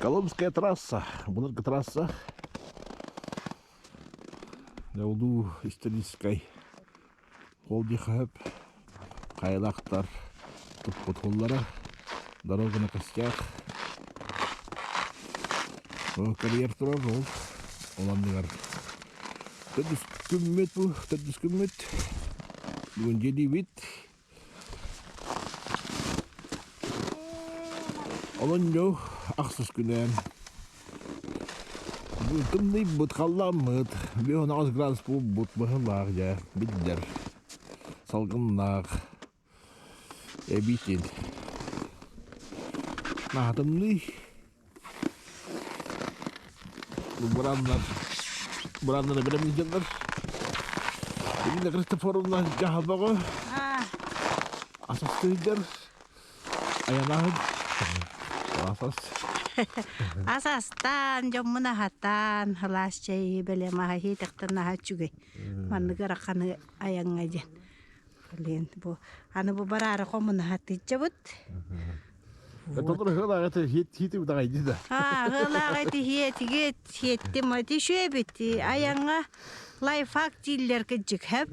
Коломская трасса. Bunlar трасса. Yolu исторической. Холди хаб. Кайлактар. Туппут холлара. Дорога на костях. Карьер турар ол. Оламдыгар. Төдүскүммет бу. Төдүскүммет. Бүгүн 7 бит. Олонжо ақсыз күнен. Бұтымды бұт қаламыд. 5-10 градус бұт бұғылақ жа. Білдер. Салғынлақ. Әбейтен. Нағытымды. Бұранлары білеміз жандар. Бүгінді Христофоровна жағалбағы. Асастыйдер. Аянағын. Asastan jomuna hatan halas cai bele mahi taktan nah juga man negara kan ayang aja kalian bu anu bu barara komun hati cabut Betul hela itu hit udah aja dah. Hela itu hit mati şöbeti ayanga life hack diller kecik hep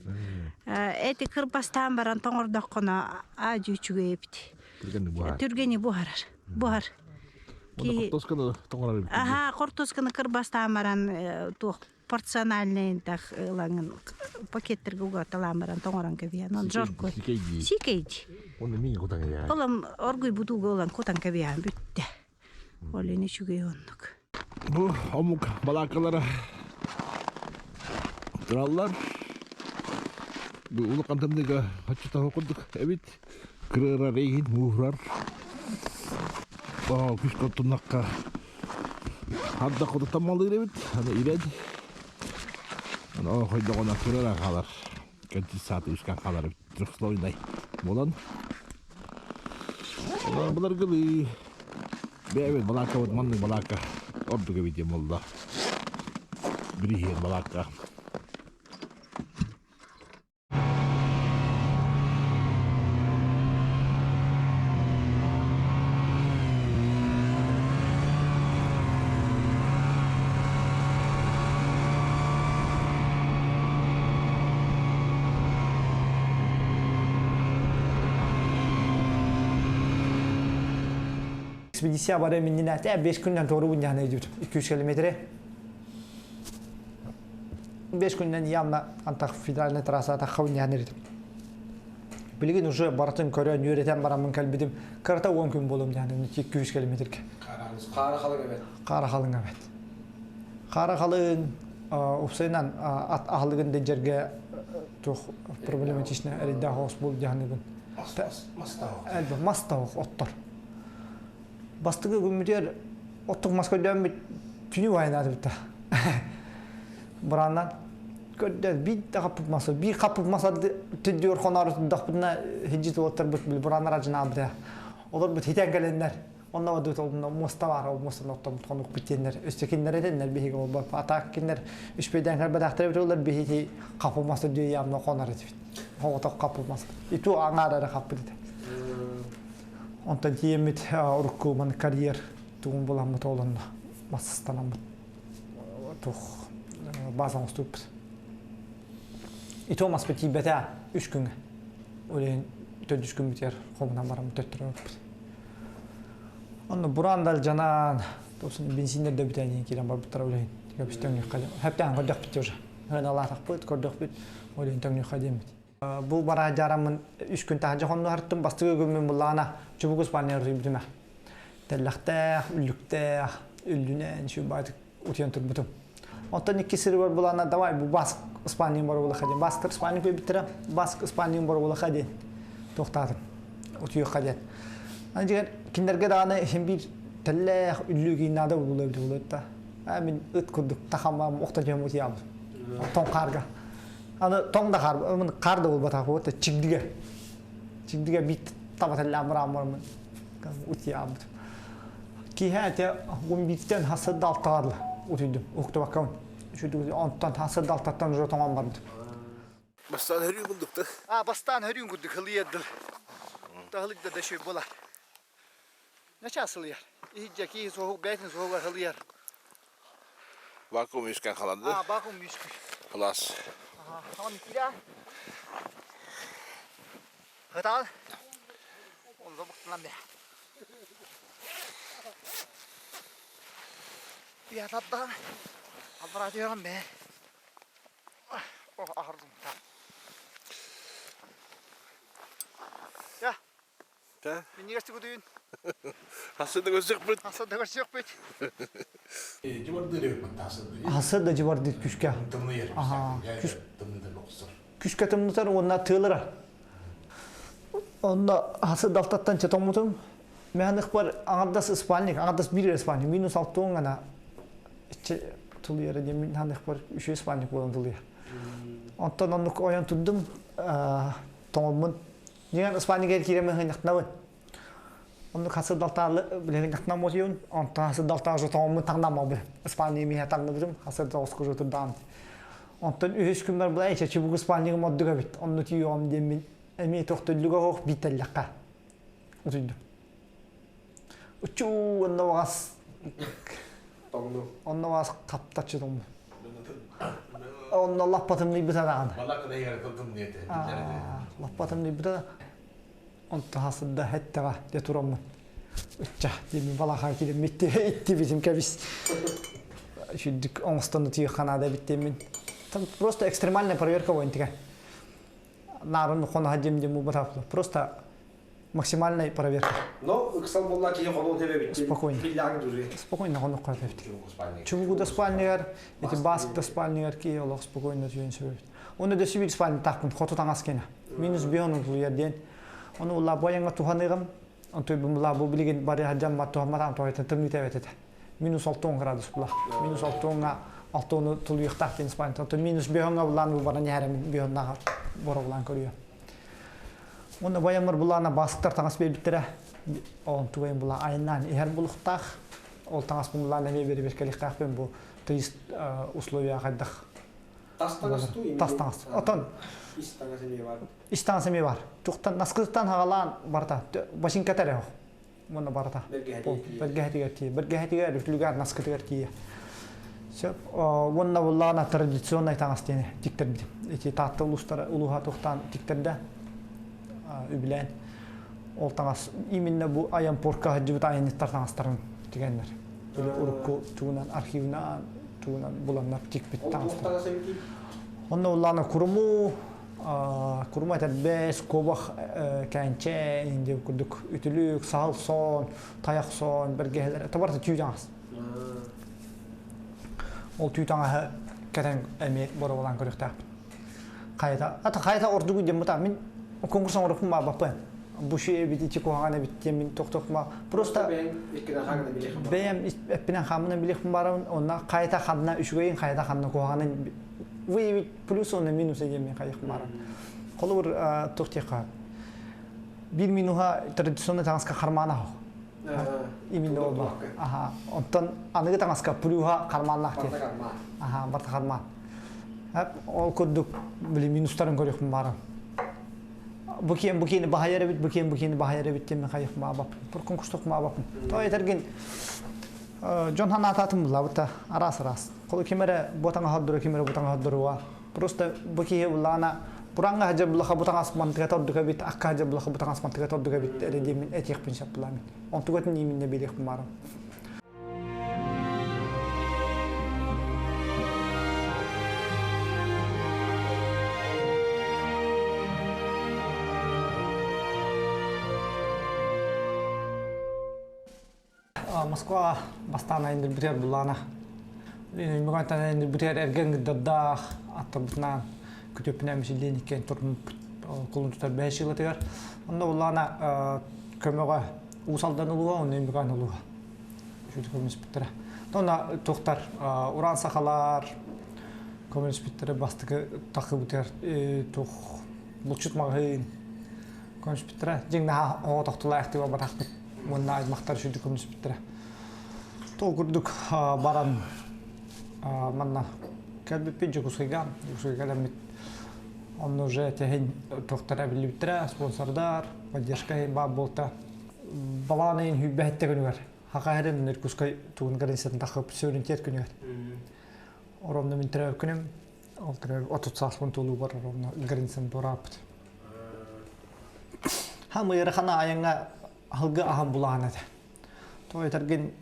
eti kırbastan baran tongordak kona aju juga hepti Türgeni buhar Кортосканы кырбастамаран тух порциональный так лангын пакеттерге угаталамаран тоңоран кебиян он жорку сикейди оны мен кутан кебиян олам оргуй бутуга олан кутан кебиян бүтте олени чугей ондук бу омук балакалара тураллар бу улук антамдыга хачта окудук эбит кырыра рейгин муурар күш көттүнаққа хадда құды тамалы иребит аны иред аны қойда қона көрер қалар кәнті саты үшкен қалар тұрықсылойнай болан бұлар күлі бәйбет балақа бұд манның балақа орды көбейден болда бірігер балақа Ekspedisiya var eminliğine 5 günden doğru bundan ediyor. 200 kilometre. 5 günden yamla antak fidaline trasada kavundan ediyor. Bilgin уже baratın körün yüreten baramın kalbidim. Karta 10 gün bolum yani 200 kilometre. Qara qalın evet. Qara qalın evet. Qara qalın opsaynan at ahlıgın dejerge çok problematична eride hoş bol yani gün. Mastağ ottor. Bastığı gümbüter otuk Moskvadan bir tünü oynadı bitti. Burandan gördü bir kapıp masa tüdüyor konar dağına hicit otur bir buranlar acına abda. Olur bir hiten gelenler. Onda vadı olduğunda musta var o musta nokta konuk bitenler üsttekinler edenler bir o atakkinler üç beden her badaktır biliyorlar bir hiti kapıp masa diyor yamla konar edip. O otuk kapıp masa. Itu angara kapıp dedi. Ondan diyemit orkuman kariyer tuğun bulamut olanda masıstanamut tuğ bazan stup. İto maspeti beta 3 gün. Öyle 4 gün biter komutan baram töttürüp. Onu burandal canan tosun bensinler de biten kiran bar butar öyle. Yapıştığın yakaladım. Hepten kodak bitiyor. Hani Allah takput kodak bit. Öyle intern yakaladım. Bu bara jaramın 3 gün tahacı onu harttım bastığı gün bullana çubuk İspanyol ribdime. Tellakta, üllükte, üllünen şu baytık utiyan turbutum. Ondan 2 sırı var bulana davay bu bask İspanyol var bula kadın. Baskır İspanyol bitire, bask İspanyol var bula kadın. Toxtadım. Utiyor kadın. Ancak kinderge dağına hem bir tellak üllüğü nada bulabilir da. Amin ıt kurduk takamam oktacağım utiyam. Ton karga. Ana tong da kar da ol batak o da çigdige bit tabatal amram var mı uti abd ki hata gum bitten hasad daltarla utidum okta bakam şu du ontan hasad daltattan jo tamam bardı bastan her gün gundukta bastan her gün gunduk hılıydı tahlık da şey bola Näçe asılıyar. İhiceki soğuk beytin soğuk asılıyar. Vakum üsken kalandı. Bakın müskü. Plus. Tamam ikira. Hıtal. Onu da bıktım be. Bir yatattan. Albara diyorum be. Oh ağırdım. Ya. Ha? Ben niye düğün? Hasırda gözük bit. Nasıl dağış yok bet. Cumhur dili yok tasın. Hasır da civar dit küçke. Tımlı yer. Aha. Tımlı da loksur. Küçke tımlıtar onlar tığlıra. Onda hasır daltattan çatomutum. Mehanik var ağırdas İspanyol, ağırdas bir İspanyol. Minus 6 ngana. Tılıyor diye mehanik var 3 İspanyol olan tılıyor. Ondan onu oyan tuttum. Tomumun. Niye İspanyol kireme hınaknavın. Onu hasır daltalı bilen hınaknam oluyor. Ondan hasır daltalı tomumun tanam abi. İspanyol mi hatanladım. Hasır da oskucu tutdam. Ondan 3 günler bulay çeçi bu İspanyol modduga bit. Onu tiyom demin. Emi toxtulluga hoq bitallaqqa. Utuydu. Uchu onna was. Onna was qaptachidum. Onna lappatimni bitadaan. Vallahi kadar yer tuttum niyeti. Lappatimni bitada. Onta hasda hatta de turam. Ucha demi valaha kide mitti itti bizim kabis. Şudduk onstan tiy xanada bittemin. Tam просто экстремальная проверка воинтика. Народ хон хаджим дему батафло. Просто максимальная проверка. Но, кстати, была кия ходон тебе бит. Спокойно. Филяг дури. Спокойно хон картефт. Чугу да спальнигар, эти баск да спальнигар ки олох спокойно жөн сөбөт. Оны да сибил спальни такын хото таңаскена. Минус биону бу yerден. Оны улла боянга туханыгым. Онтой бумла бу билген бари хаджам матуаматам тойтен тымнитебетет. Минус 6 градус була. Минус 6 Altonu tuluyuqtaqken Spanya. Onto minus bihonga bulan bu bana nyarem bihonna boro bulan koruyor. Onda bayamır bulana baskıtar tangas bebittere. On tuayın bulan ayından eher buluqtaq. Ol tangas bulan ne beri berkeliktaq ben bu teyist условия qaydak. Tastangas tu imi. Tastangas. Oton İstangas imi var. istansemi var. Tuqtan naskızdan hagalan barta. Başın katere ho. Mona barta. Bergehetiger lugar naskıtiger Вон на традиционной таңастене тиктерди. Эти татты улустар улуга тоқтан тиктерде үбілен. Ол таңас именно бу аян порка хаджыбыт айнеттар таңастарын дегендер. Böyle urukku tuğunan arşivina tuğunan bulanlar tikbit tаңастар. Tastangas imi. Onda ullana kurumu etet bes kobak kençe indi kurduk ütülük, sağıl son, tayak son, bergeheler. Tabarta tüycangas. Ол tüytanga keten emi bora olan körükte. Kayta ordugu demata min konkursan orukun ma bapan. Bu şey biti çikohane bitti min tokma. Prosta Ben ikna hagna bilek. beyem epinen hamına bilek baran ona kayta hamna üçgeyin kayta hamna kohane vi plus ona minus ejemi kayık baran. Kolur toktika. Bir minuha tradisyonel tanska karmana ho. Imin olma. Aha, ondan anıgı tangaska puluha karmanlak diye. Aha, barta karman. Hep ol kurduk bili minusların görüyorum baran. Bukiyen bahayere bit, bukiyen bahayere bit diye kayık mabap. Bir konkurstuk mabap. To yetergin John Hanatatım bulavta aras. Kolu kimere botanga hadduru kimere botanga hadduru wa. Просто bukiye ulana Puranga haja belakha butang asman tiga tahun juga bit, akka haja belakha butang asman tiga tahun juga bit. Ada dia min etik pinsap pelamin. Orang tua ni min nabi lek kemarin. Moskva bastana indir birer bulana. Ini bukan tanya indir birer ergen dadah atau betnan. Kütüphane misillenikken turun kolun tutar 5 yılı tegar. Onda ullana kömöge usaldan uluğa, onu imkan uluğa. Şöyle komünist bittere. Onda tohtar uran sakalar, komünist bittere bastıkı takı biter, toh bulçutmağın komünist bittere. Jeng daha o tohtula ehtiva batak bit. Monna izmaktar şöyle komünist bittere. Toh kurduk baran manna. Kalbi pince kusaygan mit. Он уже тягин доктора билибитре, спонсордар, поддержка баб болта. баланын хүббәһетте күнүгөр. Хакаһырын неркускай тугун границатын тахып сөөрүнтет күнүгөр. Оромна мен трәп күнем. Ол трәп отут саспын тулу бар оромна границатын турапт. Хамы ярхана аянга халга ахам булаһана. Той тарген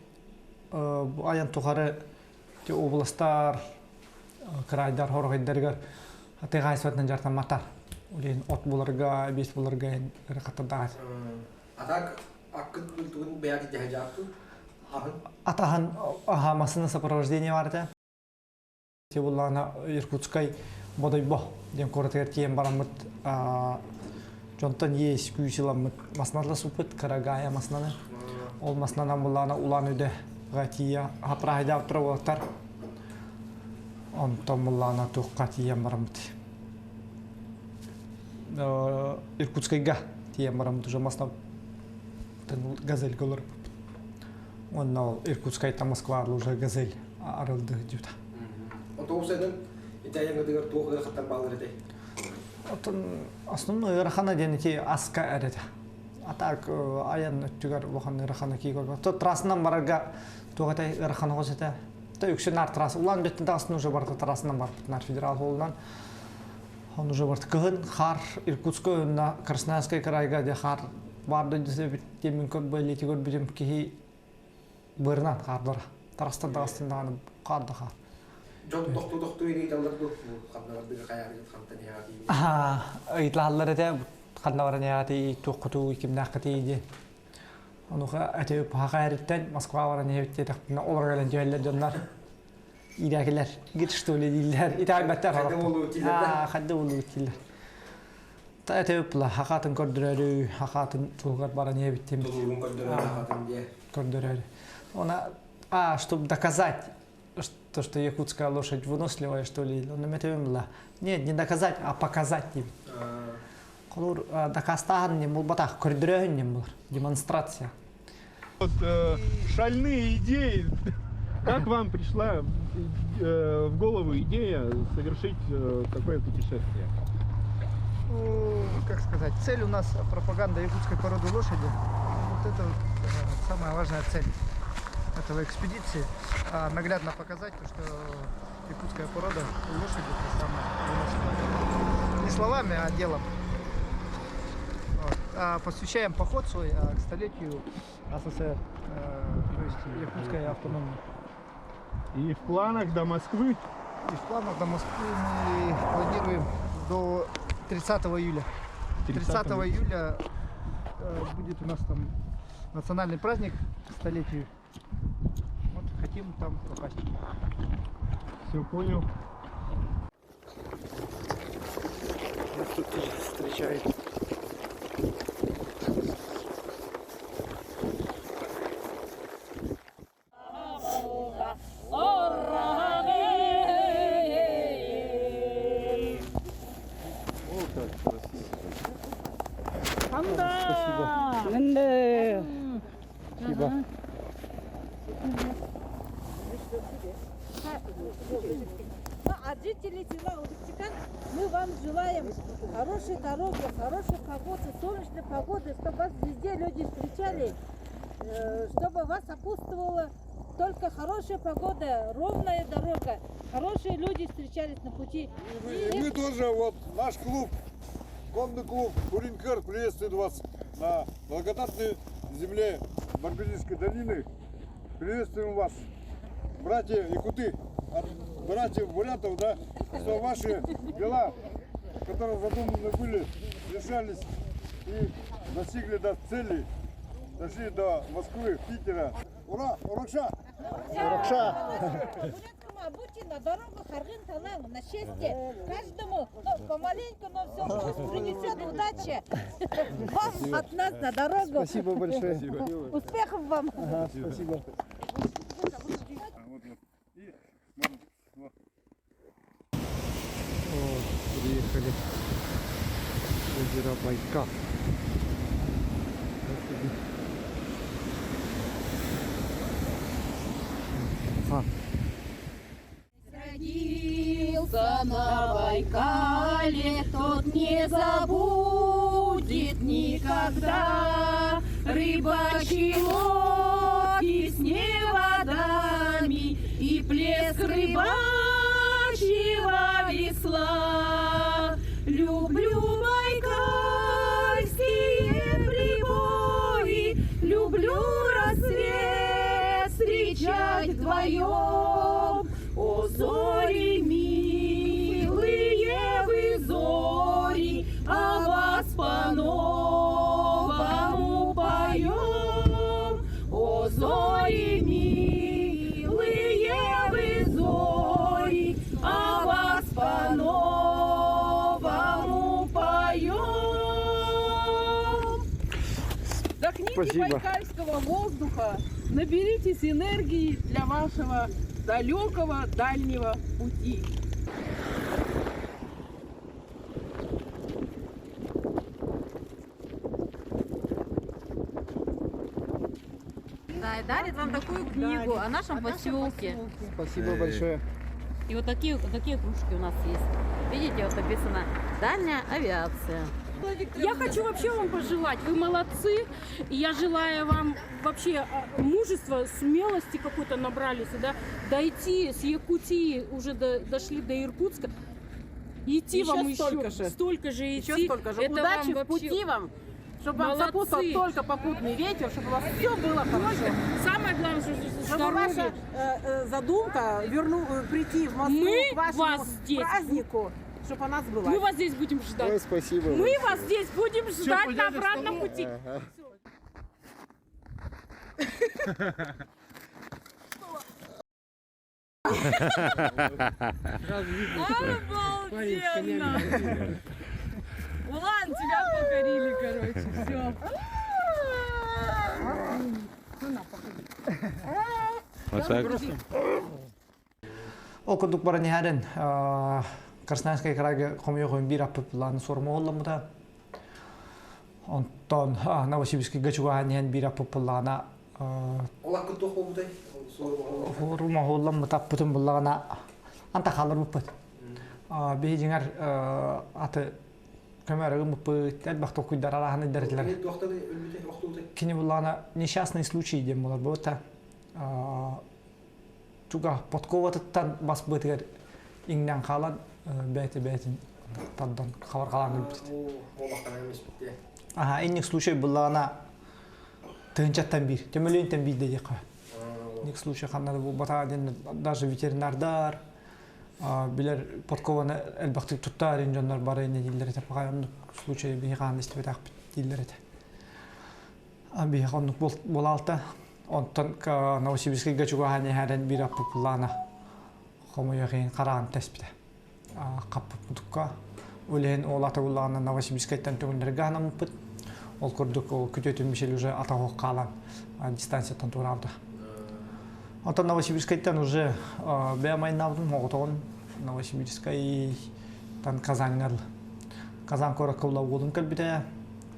аян тухары те областар крайдар хоргайдарга атыгай сотнан жартан матар. Улен от буларга, бес буларга ракатада. Атак акыт бүлтүгүн бияки жахажапту. Атахан ахамасына сопровождение варда. Те булана Иркутской бодойбо. Дем коротер тем барамыт жонтон есть күйсиламыт. Маснатла супыт карагая маснаны. Ол маснанан булана улан өйдө гатия хапрайда отровоктар. Онтон булана туққа тием барамыт. Иркутскайга тием барамыт уже маснап газель голор. Он Иркутскай та Москва уже газель арылды жүта. Отоусайдан итаяңга дигер тоогы хаттан балыр эте. Отон основной рахана денети аска эрете. Атак аян өттүгөр боханы рахана кийгөр. То трассынан барга тогатай рахана госете. То үксөнар трасс улан дөттүн тасын уже бар трассынан бар нар федерал холунан. Он уже бар кыгын хар Иркутской на Красноярской крайга де хар барды десе темин көп байлети көр бизем ки бырнан хардыр. Трасстан дагыстан кардыга. Жон докту ири талдар бу кандагар бир каяр жаткан яати. Итлаллары да кандагар яати токту кимнакты ди. Онуга ате пагайрыттан Москва баран ебетте тактына олар гелен жерлер жоннар. Иракелер гитштоле дилер. Итабаттар харап. Хадды болу тилер. Та ате пла хакатын көрдөрөрү, хакатын тугар баран ебеттем. Тулугун көрдөрөр хакатын ди. Көрдөрөр. Она чтобы доказать, что якутская лошадь выносливая, что ли, он наметывал. Нет, не доказать, а показать им. Колор доказан не был батах, коридор не был, демонстрация. Вот шальные идеи. Как вам пришла в голову идея совершить такое путешествие? Как сказать, цель у нас пропаганда якутской породы лошади. Вот это самая важная цель этого экспедиции. Наглядно показать то, что якутская порода лошади это самая выносливая. Не словами, а делом. Вот. Посвящаем поход свой к столетию СССР, то есть якутской автономии. И в планах до Москвы? И в планах до Москвы мы планируем до 30 июля. 30 июля будет у нас там национальный праздник к столетию. Вот хотим там попасть. Все понял. Тут встречает. От жителей села Удыкчикан мы вам желаем хорошей дороги, хорошей погоды, солнечной погоды, чтобы вас везде люди встречали, чтобы вас сопутствовала только хорошая погода, ровная дорога, хорошие люди встречались на пути. И мы тоже, вот наш клуб, конный клуб Куринкер приветствует вас на благодатной земле Баргузинской долины. Приветствуем вас, братья якуты, от братьев бурятов, да, что ваши дела, которые задуманы были, решались и достигли до цели, дошли до Москвы, Питера. Ура! Урокша! Будьте на дорогах Аргын Талангу, на счастье каждому, помаленьку, но все пусть принесет удачи вам от нас на дорогу. Спасибо большое. Успехов вам. Ага, спасибо. Приехали в озеро Байкал. Родился на Байкале, тот не забудет никогда рыбу. рыбачий лодки с неводами и плеск рыбачьего весла. Люблю байкальские прибои, люблю рассвет встречать вдвоем. О, зори, милые вы зори, а вас по-новому поем. О, зори, милые вы зори, а вас по-новому поем. Вдохните байкальского воздуха, наберитесь энергии для вашего далекого дальнего пути. Да, и дарит вам такую книгу о нашем поселке. Спасибо большое. И вот такие кружки у нас есть. Видите, вот написано «Дальняя авиация». Я хочу вообще вам пожелать, вы молодцы, и я желаю вам вообще мужества, смелости какой-то набрались, да, дойти с Якутии, уже дошли до Иркутска, идти вам еще столько же идти. Это удачи в пути вам, чтобы вам сопутствовал только попутный ветер, чтобы у вас все было хорошо. Самое главное, Чтобы ваша задумка прийти в Москву к вашему празднику, чтобы она сбылась. Мы вас здесь будем ждать. Ой, спасибо. Мы вас здесь будем ждать на обратном пути. Обалденно! Улан, тебя покорили, короче, все. Вот так. Окудук баранихарен Красноярской крайге комьёхын бир аппыланы сормоолламыта. Онтон Новосибирский гачугаанен бир аппылана Олар күтті қолдай. сормоолламыта путун буллагана анта халыр буппут. Бейжиңер аты көмөрөгү буппут элбактуу куйдар араханы дертлер. Кини буллагана несчастный случай дем болар бота. Туга подковатыттан бас бытыгар иңнен калан бәті таддан хабар калан бит. Инник случай буллагана тынчаттан бир, темелөйнтен бир дейик. Инник случай ханнады бу батаден даже ветеринардар билер подкованы элбакты туттар инженер бары не дилер теп кайын случай биган истебетак дилер эте. Биган болалта онтон Новосибирский гачугааны харен бир аппулана комуягын караан теспите. Каппутукка улен олата уллана Новосибирскайттан төгүндөргө анампыт. Ол көрдүк күтөтүн мишел уже атагы калан дистанциядан турабды. Онтон Новосибирскайттан уже бемай навдым оготон Новосибирскай тан Казаннар. Казан коракула болдум келбите.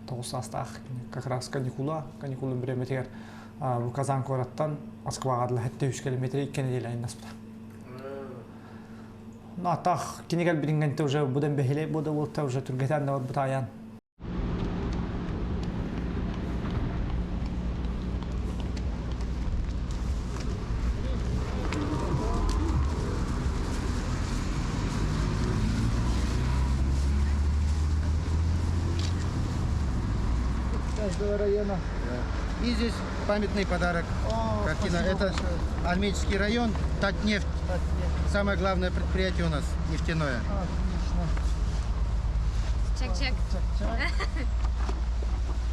Тоғысастақ как раз каникулын биреметер бу Казан кораттан Москвага 300 км иккен эле наспта. Натах кинегел бирингенте уже будем бехеле буду вот уже тургетан да бутаян. Каждого района. И здесь памятный подарок. Картина. Это Альметьевский район, Татнефть. Самое главное предприятие у нас нефтяное. Отлично. Чек-чек.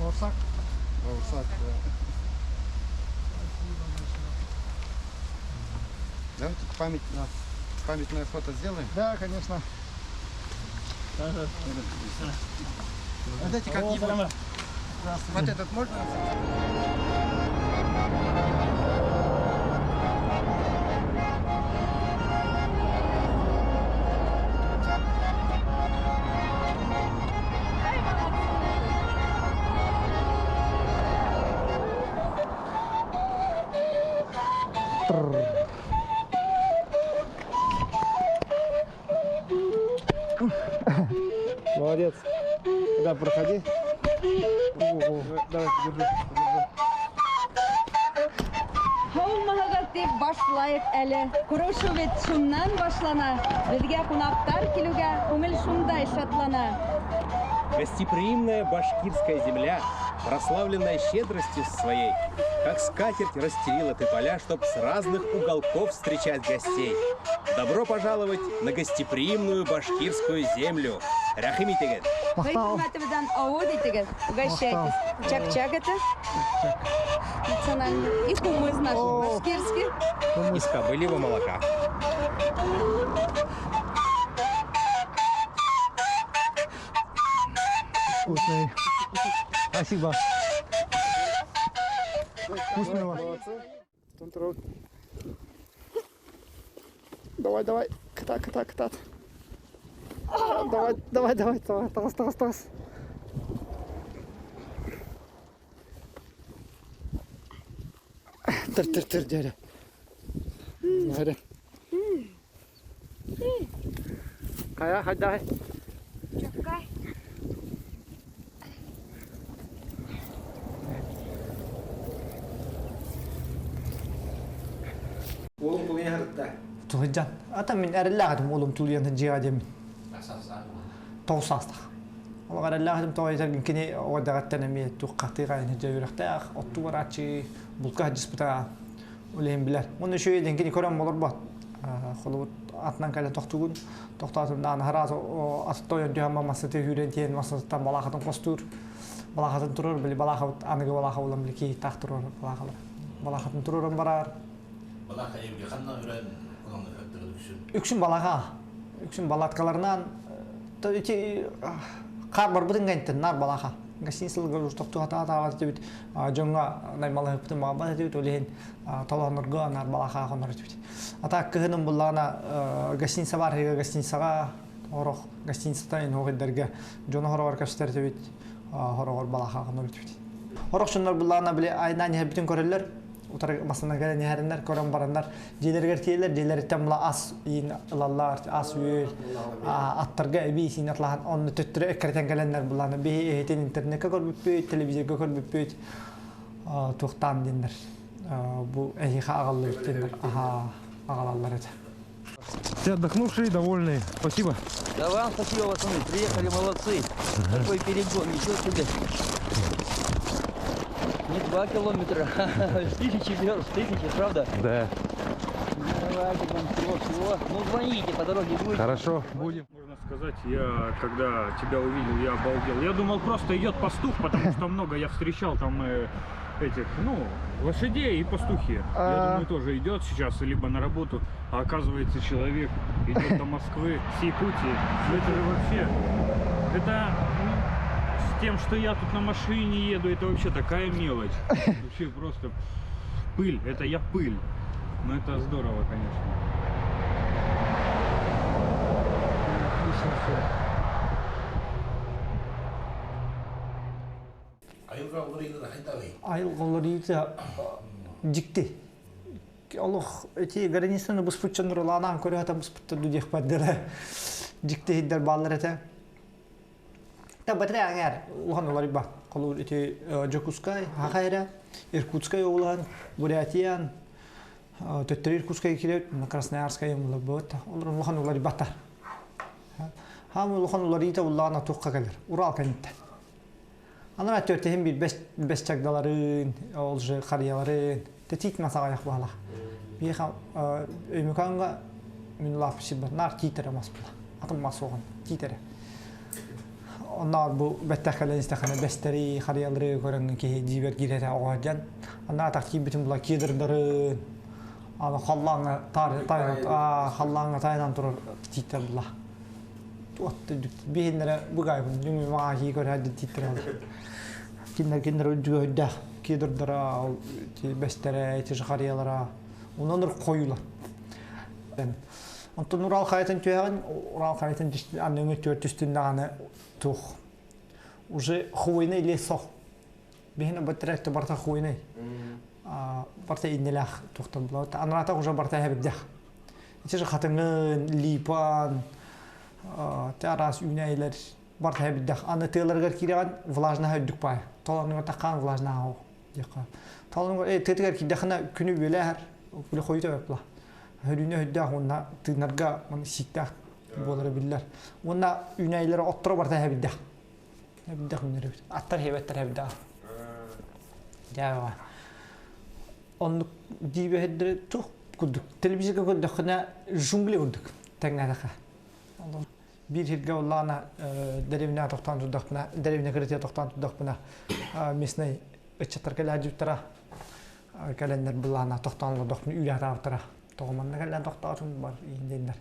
Бауырсак. Бауырсак, да. Давайте памятное фото сделаем. Да, конечно. Дайте как-нибудь. Вот этот можно? Молодец. Да, проходи. Давай, держи. Olmalıgat deyip başlayıp eli. Kuruşuvit şundan başlana. Bizge kunaktar kilüge, umil şunday şatlana. Гостеприимная башкирская земля, прославленная щедростью своей, как скатерть расстелила ты поля, чтоб с разных уголков встречать гостей. Добро пожаловать на гостеприимную башкирскую землю. Рахим итегет. Вы хурматыбыдан ауд итегет. Угощайтесь. Чак-чак это. Национальный. И кумыс наш башкирский. Из кобыльего молока. Вкусный. Спасибо. Вкусного. Давай, давай. Катат. Давай. Тас. Тыр, дядя. Давай. Кая, хай, давай. Чакай. Oğlum bu ne hırda? Tuhcan. Ata min erlahadım oğlum tuluyan cihadem. Toğsastaq. Ola erlahadım toğaytar kini o dağıttana mi tuqqati qayın jawiraqtaq ottuwarachi bulka jispita ulen biler. Onu şöyle kini koran olur bat. Xolubut atnan kala toxtugun toxtatımdan haraz o astoyan dihamma masate hürentiyen masatan balaqatın qostur. Balaqatın turur bili balaqat anıgı balaqa ulam liki taqturur balaqalar. Balaqatın tururum barar. Balaqa evge qandan ören onun öttürü düşün. Үксүн балаткаларынан кар бар бутын гантен нар балаха. Гасинсыл гөрүш токту ата дебит. Жонга наймалы бутын мабат дебит олен таланырга нар балаха хонор дебит. Ата кыгынын буллана гасинса бар гасинсага орох гасинстайн огыдерге жона хорор каштер дебит. Хорор балаха хонор дебит. Орох шундар буллана биле айнан бутын көрөлөр. Утар масына гәләне һәрнәр көрән бараннар җиләргә киләләр җиләр тәмла ас ин лаллар ас үл аттарга би синатлаһан онны төттүрә эккәртән гәләннәр буланы би этен интернетка көрүп телевизорга көрүп туктан диннәр бу әйха агаллар диннәр агаллар это. Все отдохнувшие, довольные. Спасибо. Да вам спасибо, пацаны. Приехали, молодцы. Такой перегон, ничего себе. Не 2 километра, 1000 верст, 1000, правда? Да. Давайте вам всего. Ну, звоните, по дороге будете. Хорошо, будем. Можно сказать, я когда тебя увидел, я обалдел. Я думал, просто идет пастух, потому что много я встречал там этих, лошадей и пастухи. Я думаю, тоже идет сейчас либо на работу, а оказывается человек идет до Москвы с Якутии. Это же вообще, это с тем, что я тут на машине еду, это вообще такая мелочь. Вообще просто пыль, это я пыль. Но это здорово, конечно. Отлично все. Айылғаларыйды жікті. Олық әте границаны бұспытчаныр олағынан көрі ата бұспытты дүдек бәддері. Жікті хиддер балылар әте. Бәтірі әңер ұлған олары ба. Қолуыр әте Жокускай, Хақайра, Иркутскай оғылған, Бурятиян, төттері Иркутскай келет, Красноярскай емілі бұд. Олған олары баттар. Хам ұлған оларыйды ұлағына тұққа кәлер. Урал кәнеттен. Анар әттөртеген бір бәс чагдаларын, олжы қарияларын, тетит масаға яқ бағалақ. Бейхам өймеканға мен лапысы бар, нар титері мас бұла. Атым мас оған, титері. Onlar bu bəttəxələ istəxənə bəstəri, xariyaları görəngən ki, cibər girətə oğacan. Onlar təxtiyib bütün bunlar kedirdarın. Xallağına taylan durur titər bunlar. Bihinlərə bu qaybın, cümü maaşı görədə titər alır. Kinlər öncü öydək, kedirdara, bəstərə, xariyalara. Onları qoyular. Ondan Ural Xayətən tüyəğən, Ural Xayətən annenin törtüstündəğəni тух уже хуйный лесох бехна батракта барта хуйный барта иннелах тухтан блот анрата уже барта хабдах эти же хатынгын липан тарас юнайлер барта хабдах аны тейлерге кирган влажный хаддук пай толаны такан влажный Дияқа. Талын тетигер кидахна күнү бөләр. Күле койды бапла. Хөрүнө хөддә онна тынарга мен сиктә болары билләр. Онна үнәйләре оттыра барда хәбидә. Хәбидә күнәр. Аттар хәбәттәр хәбидә. Ява. Он дибе хәддә тук күдүк. Телевизорга күдәхнә жунгле күдүк. Тәңнәдәхә. Bir hilge olana derevine toxtan tudaqna, derevine kritiye toxtan tudaqna. Mesnay ıçatlar kelajutara. Kalender bulana toxtan tudaqna üyat avtara. Toğmanna kalen toxtatım var indenler.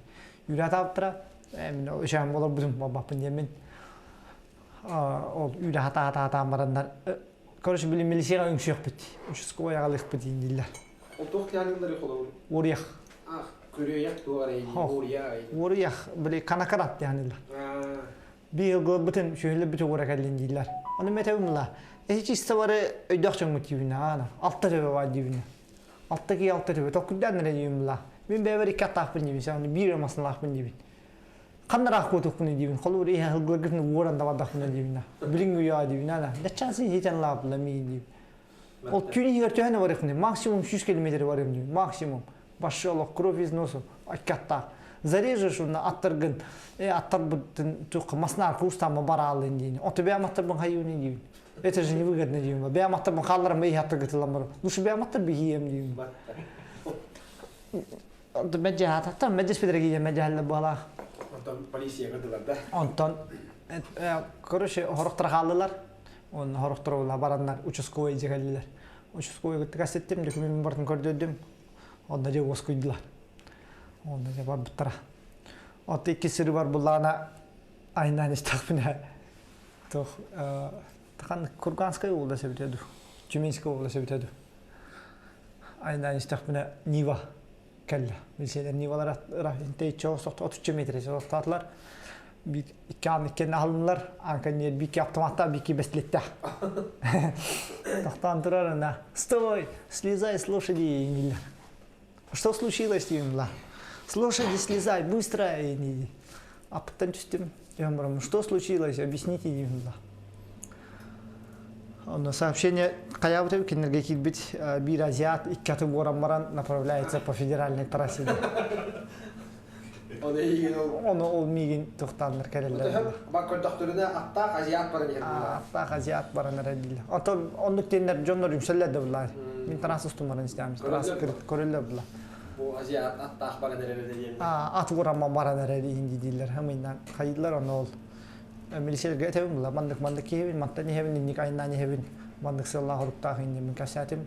Üyat avtara. Emin o şam olar bizim babapın yemin. O üyat hata maranlar. Karış bilim milisiye öngşük bit. Uçuz koya galık bit indiller. O toxtyanlar yoxlar. Oriyaq. Körüyak doğarayı, oraya. Oriyaq bile kanakarat yanılar. Bir yıl bütün şöyle bütün olarak elindiler. Onu metevimla. Hiç istavarı ödakçın motivine ana. Altta tebe var divine. Alttaki altta tebe. Tokuddan ne diyimla. Ben beveri katah pun divin. Sen bir masın lah pun divin. Kanara kotuk pun divin. Kalau dia hılgılgın vuran da vadak pun divin. Bilingu ya divin ana. Ne chansı hiç anla pun mi divin. O tüni hirtühane var efendim. Maksimum 100 kilometre var efendim. Maksimum. Пошел, кровь из носа, акката. Зарежешь на аттарган, аттар будет только маснар кустама барал индин. Он тебя маттар бахаюни дивин. Это же невыгодно дивин. Бя маттар бахаллар мей хаттагат ламар. Лучше бя маттар бихием дивин. Он меджа там меджа спидрагия меджа халла бала. Антон полиция гадылар да. Антон, короче, хорохтар халлар. Он хорохтар барандар участковый жигаллар. Участковый гыттыгасеттим, документ бартын көрдөдүм. Onda je oskuydular. Onda je var bitara. Ota iki sürü var bulana aynen işte takpine. Toh, takan Kurganskaya oldu sebitedi. Cümenskaya oldu sebitedi. Aynen işte takpine Niva kelle. Bilseler Nivalar rahinte çok soktu 30 metre soktular. Bir iki an iki alınlar. Ankan yer bir iki автоматта bir iki besletti. Tahtan durarına. Sтой, слезай с лошади. Что случилось, Тимла? С лошади слезай, быстро. А потом я говорю, что случилось? Объясните, Тимла. Сообщение Каявтов, Кенергекит быть, Бир Азиат, и Кату Борамаран направляется по федеральной трассе. Он мигин тухтан меркелелер. Бакон докторына Аттак Азиат баран ердилер. Аттак Азиат баран ердилер. Онлук тенер жоннор юмселлерди булар. Мен трасс устумарын истемиз. Трасс көрөлөр булар. Bu Азиат Аттак баран ердилер. At vuramma баран ердилер дилер. Хаминдан кайдылар оны ол. Милисиялерге этебин булар. Мандык кебин, маттани хебин, никайнани хебин. Мандык селлах уруктак инде мен касатым.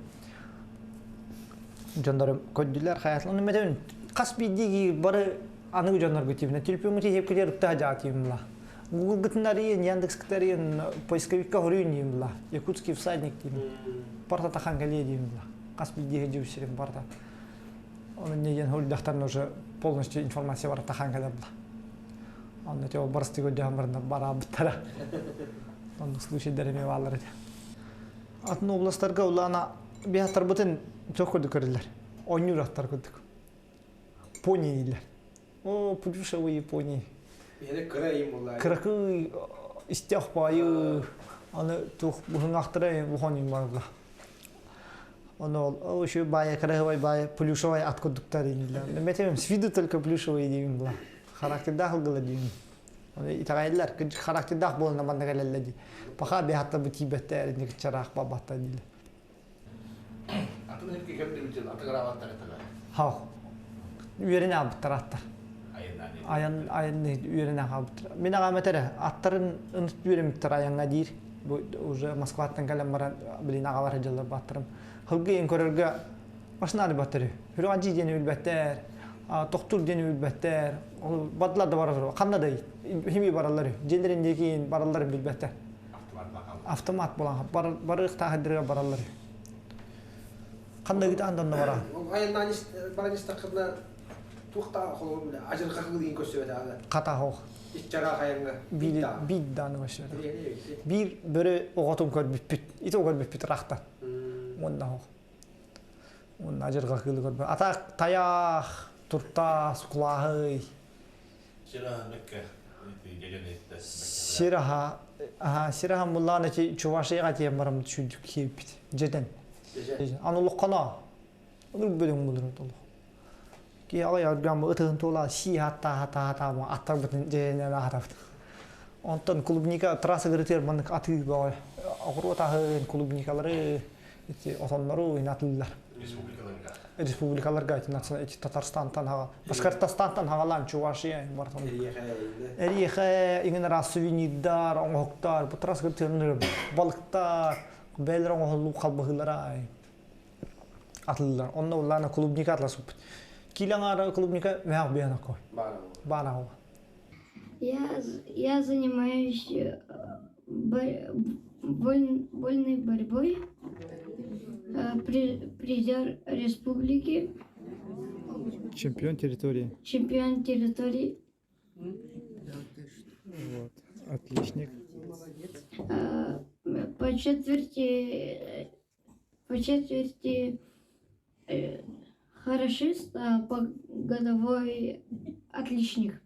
Жондорум көддүлөр хаятланы метебин. Кас бидиги бары аны жоннор гытибне телефон теп келер тажатымла. Google гытнарыен, Яндекс гытнарыен, поисковикка хорюнымла. Якутский всадник тим. Парта тахан галедимла. Кас бидиги жусерим парта. Он неген холдахтан уже полностью информация бар тахан галебла. Он эти образцы годямарна барабтара. Он случай дереме валар. Атны областарга улана биятар бутын чокурду көрүлөр. Онюраттар көрдүк. Понилер. О, плюшевые Японии. Яны кырайым булар. Кыракы истяхпайы. Аны тух бухнахтырай бухонин барла. Оно ошо бая кырайбай бая плюшевый откудуктар инилер. Метем с виду только плюшевые дейм була. Характердах гыла дейм. Аны итагайлар характердах болна мандагалелди. Паха бихатта бутибеттер ник чарах бабатта диле. Атын ки көптү атыграваттар этелер. Ха. Үйренә абыттыраттар. Айын үйренә абыттыр. Мен агаматере аттарын ынтып үйренмиттер аянга дир. Бу уже Москвадан калам баран билин агавар жылдар баттырым. Хылгы ен көрөргө машинаны баттыры. Хүрәнҗи дене билбеттер. Доктор дене билбеттер. Ол бадлар да барар. Кандай хими баралар. Жендерендеги баралар билбеттер. Автомат булган. Барык тахдирге баралар. Кандай гыта андан бара. Айынан баранистакырна тухта холу ажыр какы деген көсөбөт ага. Ката хок. Иччара кайыңга. Бит даны башы. Bir biri oğatım görmüş, iti o görmüş raqta. Onda hok. Onda ajır kakılı görmüş. Atak, tayak, turtas, kulahı. Şiraha Mekke. Şiraha Сирахам мулланы Чувашияға тием барам түшүндүк кейбит. Жеден. Анылық қана. Оныр бөлің бұлыр ұтылық. Ки алай аргам ытығын тола си хата аттар бүтін жеденен ағатап. Онтан клубника трасса кірітер маңық аты бауы. Ақыру тағын клубникалары отонлары ойнатылылар. Республикаларга Татарстантан хага, Башкортостантан хагалан Чувашия бартон. Эриха иген рас сувенирдар, оңоктар, бу трансгертерлер, балыктар, белер оңолу калбыгылар атылылар. Онда уларна клубника атласып. Килаңара клубника мәг бияна кой. Бана. Я занимаюсь вольной борьбой. Призер республики. Чемпион территории. Чемпион территории. Вот. Отличник. По четверти хорошист, а по годовой отличник.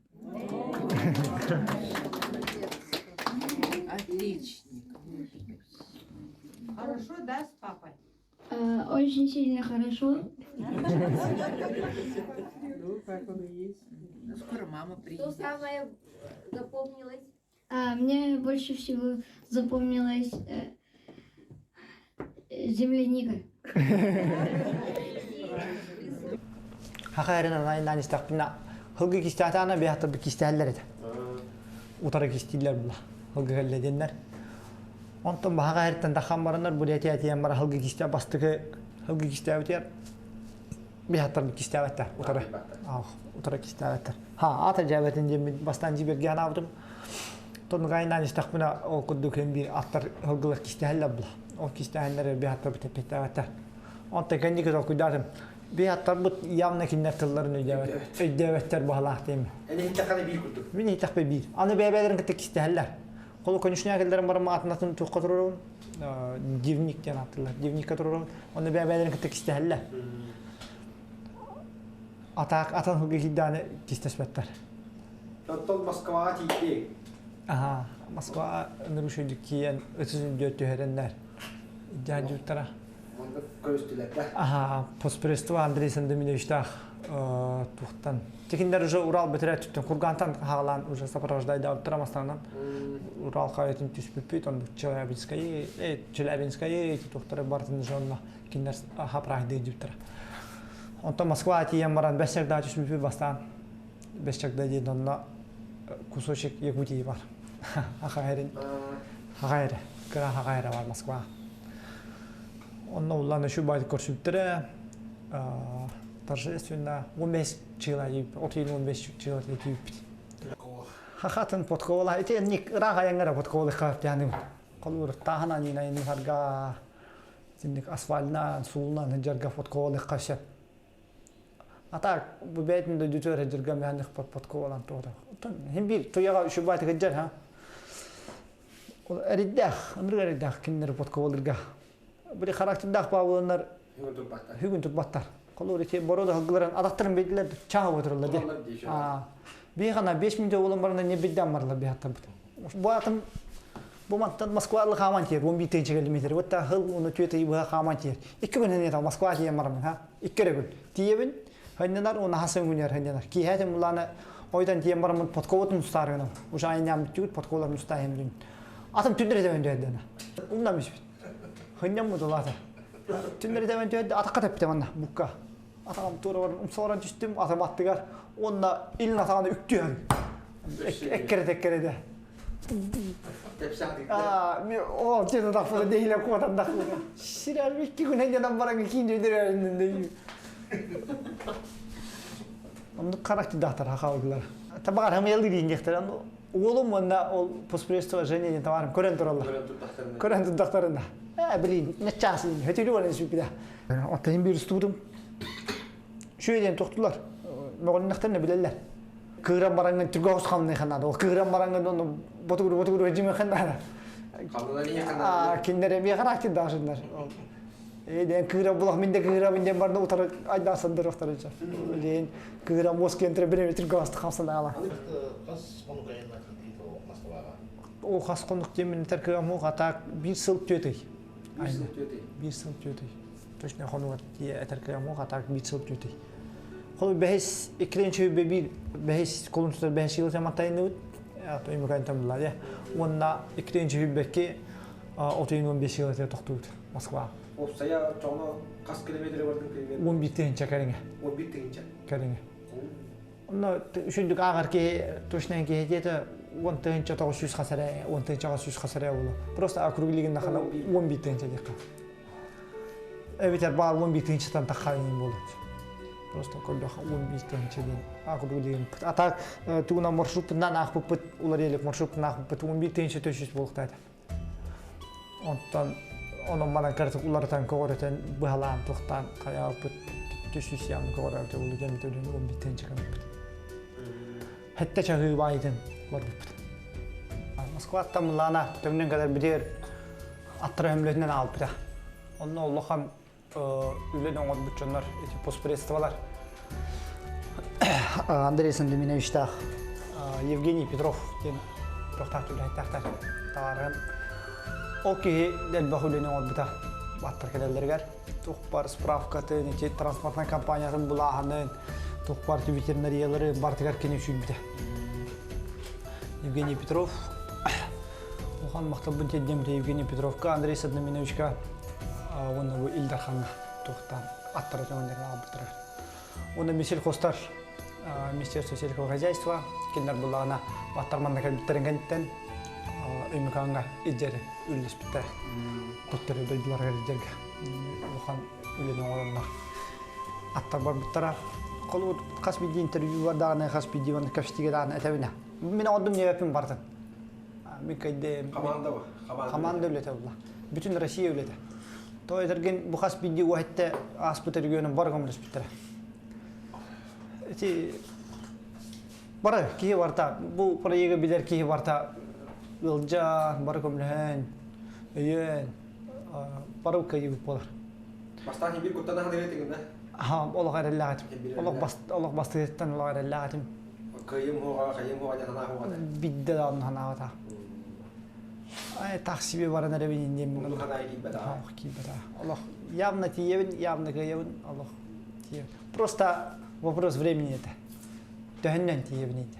Отличник. Хорошо, да, с папой? Очень сильно хорошо. Ну, как он и есть. Скоро мама приедет. Что самое запомнилось? Мне больше всего запомнилась земляника. Хахайрена найнан истақпина. Хылгы кистатана бияқтыр бір кистәлер еді. Утары кистилер бұла. Хылгы кәлледенлер. Онтан баға әрттен даққан барындар бұл әтиян бара хылгы кистә бастығы хылгы кистә өтер. Бияқтыр бір кистә өттер. Утары кистә өттер. Ата жәбәтін жемін бастан жіберге ана бұдым. Тон ғайнан истақпина ол күдді көн бір аттар хылгылар кистәлер бұла. Ол кистәлер бияқтыр бір тепетті өттер. Онтан кәнді көз ол күддатым. Бияттар бұд явна кинер тылларын өйдәвәттер бағалақ деймі. Әне хиттақаны бір күрдік? Мен хиттақпы бір. Аны бәбәлерін кітті кістәлер. Қолы конюшня әкелдерін барым атынатын тұққа тұрырын. Дивниктен аттылар. Дивникка тұрырын. Оны бәбәлерін кітті кістәлер. Атын хылғы хидданы кістәспәттер. Тоттол Москваға тейді? Москваға нұрышыдық кейен өтізін дөтті өренлер. Жәджуттара. Постпредство Андрей Сандоминовичтах тухтан. Текиндер уже Урал бітірі түттен. Кургантан хағалан уже сопровождайды ауыттырам астанан. Урал қайетін түспіппет, он Челябинская тухтары бартын жонна. Киндер хапрайды жүптірі. Онтан Москва тиен баран бәсчакда түспіппет бастан. Бәсчакда дейін онна кусочек Якутии бар. Хағайры. Кыра хағайры бар Москва. Онна улланы шу байды көрсүптірі, торжественно 15 человек, от 15 человек түйіппіді. Хақатын подковала, әте ник раға яңғара подковалы қағып яным. Қолыр тағына нина ені харға, асфальнан, сулынан жарға подковалы қашып. Ата бұл бәйтінде дүтөр жарға мәнік подковалан тоғды. Хем бір тояға шу байды ғыджар, әриддәқ, ұмырға әриддәқ кендері подковалырға. Бір характердақ бауылынар хүгін тұтбаттар. Қолыр ете борода ғылғыларын адақтарын бейділер чағы отырылар де. Бейғана 5 минут олын барында не бейден барылар бейхаттар бұд. Бұл атым бұматтан Москвалық қаман тер, 11 километр. Өтті ғыл оны төті бұға қаман тер. 2 күн әнет Москва тиен барымын. 2 күн. Тиебін, әненар оны хасын күнер әненар. Кейхәтім ұланы ойдан тиен барымын подковатын ұстарығын. Уже айням түгіт подковаларын ұстайын. Атым түндір Хынням мұдылады. Түндері дәмен төйді атаққа тәпті манна, бұққа. Атағам тура барын ұмсауыран түстім, атам аттығар. Онда илін атағаны үкті әр. Әккері-тәккері. О, жеді дақпыды дейлі қуатан дақпыды. Шырар 2 күн әнден бараңы кейін жөйдер әрінден дейі. Онды қарақты дақтар хақауылар. Табағар хамелді дейін жектер. Олым онда ол постпредство женеден табарым көрен тұралар. Көрен тұттақтарында. Блин, нәтчасы дейін, өтелі болын сөйпеді. Оттайын бері ұстудым. Шөйден тоқтылар. Мәғылынақтарына білелер. Кығыран бараңын түргі ауыз қамын қанады. Ол кығыран бараңын оны ботығыры өжіме қанады. Кендері бе қарақтен дағышындар. Ден кығыран бұлақ менде кығыран менден барында ұтары айдасындар оқтар өтші. Ден кығыран моск ентірі біреме түргі ауызды қамсында ала. О хасқондық темін тәркіғаму қатақ бір сыл төтей. Bir sıl tüytüy. Точно хонугат тәркіғаму қатақ бір сыл тüytüy. Қолы бәхес екіренші бір бәхес қолымсыздар бәхес жылы саматтайын өт. Тоймықайын тамдылар. Онна екіренші бәкке 30-15 жылы тоқтуыд Москва. Опсая çoğuna kaç kilometre vardın kilometre? 11 тегінче кәріңе. 11 тегінче? Кәріңе. Онна үшіндік ағар ке точно ке 10 тегінче 900 қасарай, 10 тегінче 900 қасарай болу. Просто округлигін қана 11 тегінче дейқа. Әбетер бар 11 тегінчетен таққайын болды. Просто көлдіға 11 тегінче дейін округлигін. Атақ туғына маршрутынан ақпып бұт, олар елік маршрутынан ақпып бұт 11 тегінче 400 болықтайды. Онтан onun bana karşı ulardan koğuratan bu halan toxtan kaya put düşüş yanı koğuratan ulu gelip dönüyor 11 tane çıkan put. Hatta çahı baydım var put. Moskva tamlana tümden kadar bilir attıra hemletinden alıp put. Onun Allah'ım üleden oldu bütçenler eti postprestivalar. Andrey Sandeminovich Евгений Петров den toxtatı tahtar tavarım. Окей, дәл бахулene oldu battır kelerler. Toxpar spravkatı, nece transportman kampanyaсын bulağının, toxpar veterinariyaları bartıgar kene üçün bide. Евгений Петров, oxan maktabın teddemde Евгений Петровка, Андрей Саднаминовичка, onu bu İldarxan'a toxtan attırı tömendерine albırtırır. Onu mesel kostar, Министерство сельского хозяйства, келер bulağına battırmanda kalbittirengenitten, Ömükan'a icari ülles bitter. Doktor ödeydiler hercerge. Oxan ülenen olanlar. Attar bar bittara. Kolu kas bir interview var dağına kas bir divan kafestiga dağına etevine. Mene oldum ne yapayım bardın. Bir kaydı. Komanda mı? Komanda öyle tabi. Bütün Rusya öyle de. To edergen bu kas bir divan hatta aspeter yönün bar gamles bitter. Eti bara ki varta bu parayı bilir ki varta Ilcan, barıkomlehen, öyen, barık kayıp bolar. Bastan bir kuttan hadi ettin de. Ha, Allah gayrellahatim. Allah bastıktan Allah gayrellahatim. Kayım hoğa yana hoğa. Bidde da onun hana hata. Ay taksibi var ne revin diyeyim. Bunu hana iyi beda. Ha, ki beda. Allah явно тиевин, явно каевин, Allah тиев. Просто вопрос времени это. Дəhəndən tiyevin idi.